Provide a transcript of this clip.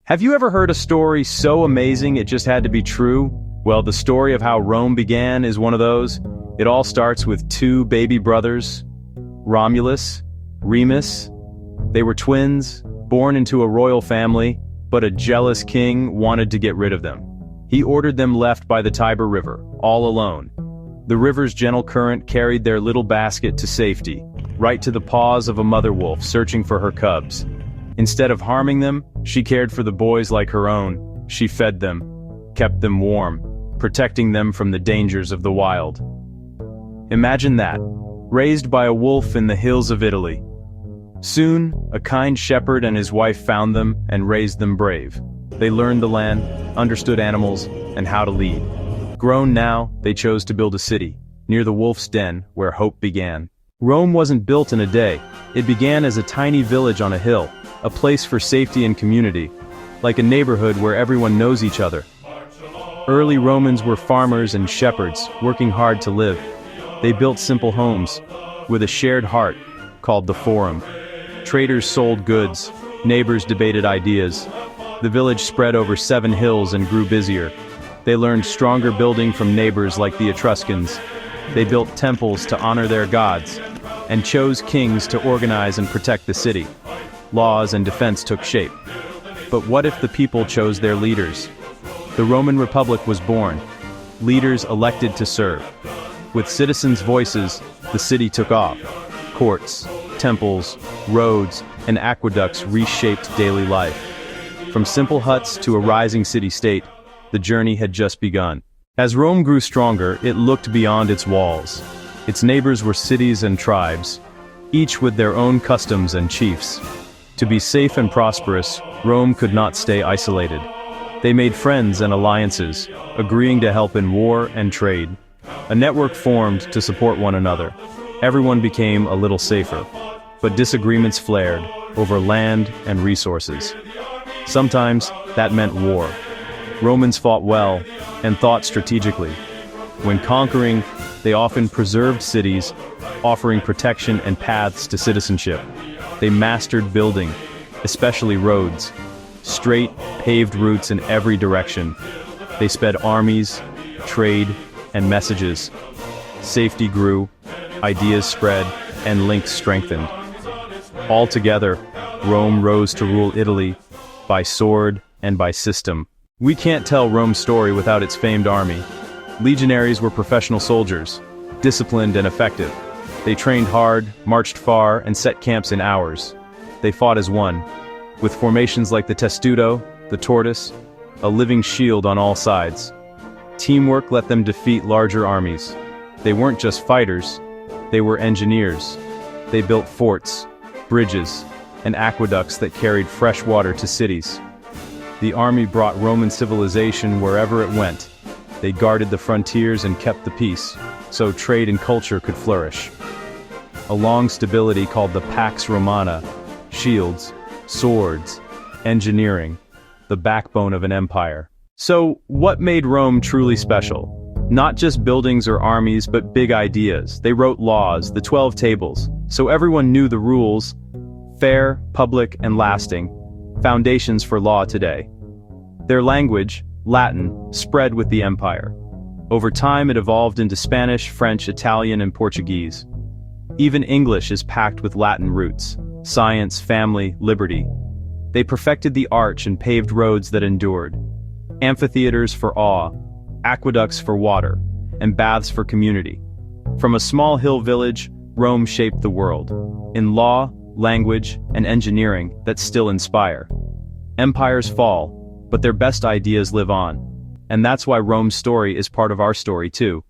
Have you ever heard a story so amazing it just had to be true? Well, the story of how Rome began is one of those. It all starts with two baby brothers, Romulus, Remus. They were twins, born into a royal family, but a jealous king wanted to get rid of them. He ordered them left by the Tiber River, all alone. The river's gentle current carried their little basket to safety, right to the paws of a mother wolf searching for her cubs. Instead of harming them, she cared for the boys like her own. She fed them, kept them warm, protecting them from the dangers of the wild. Imagine that, raised by a wolf in the hills of Italy. Soon, a kind shepherd and his wife found them and raised them brave. They learned the land, understood animals, and how to lead. Grown now, they chose to build a city, near the wolf's den, where hope began. Rome wasn't built in a day. It began as a tiny village on a hill, a place for safety and community, like a neighborhood where everyone knows each other. Early Romans were farmers and shepherds, working hard to live. They built simple homes, with a shared heart, called the Forum. Traders sold goods, neighbors debated ideas. The village spread over 7 hills and grew busier. They learned stronger building from neighbors like the Etruscans. They built temples to honor their gods, and chose kings to organize and protect the city. Laws and defense took shape. But what if the people chose their leaders? The Roman Republic was born, leaders elected to serve. With citizens' voices, the city took off. Courts, temples, roads, and aqueducts reshaped daily life. From simple huts to a rising city-state, the journey had just begun. As Rome grew stronger, it looked beyond its walls. Its neighbors were cities and tribes, each with their own customs and chiefs. To be safe and prosperous, Rome could not stay isolated. They made friends and alliances, agreeing to help in war and trade. A network formed to support one another. Everyone became a little safer. But disagreements flared over land and resources. Sometimes that meant war. Romans fought well and thought strategically. When conquering, they often preserved cities, offering protection and paths to citizenship. They mastered building, especially roads, straight, paved routes in every direction. They sped armies, trade, and messages. Safety grew, ideas spread, and links strengthened. Altogether, Rome rose to rule Italy by sword and by system. We can't tell Rome's story without its famed army. Legionaries were professional soldiers, disciplined and effective. They trained hard, marched far, and set camps in hours. They fought as one, with formations like the testudo, the tortoise, a living shield on all sides. Teamwork let them defeat larger armies. They weren't just fighters, they were engineers. They built forts, bridges, and aqueducts that carried fresh water to cities. The army brought Roman civilization wherever it went. They guarded the frontiers and kept the peace, so trade and culture could flourish. A long stability called the Pax Romana, shields, swords, engineering, the backbone of an empire. So, what made Rome truly special? Not just buildings or armies, but big ideas. They wrote laws, the 12 tables, so everyone knew the rules, fair, public, and lasting, foundations for law today. Their language, Latin, spread with the empire. Over time it evolved into Spanish, French, Italian, and Portuguese. Even English is packed with Latin roots: science, family, liberty. They perfected the arch and paved roads that endured. Amphitheaters for awe, aqueducts for water, and baths for community. From a small hill village, Rome shaped the world, in law, language, and engineering that still inspire. Empires fall, but their best ideas live on. And that's why Rome's story is part of our story too.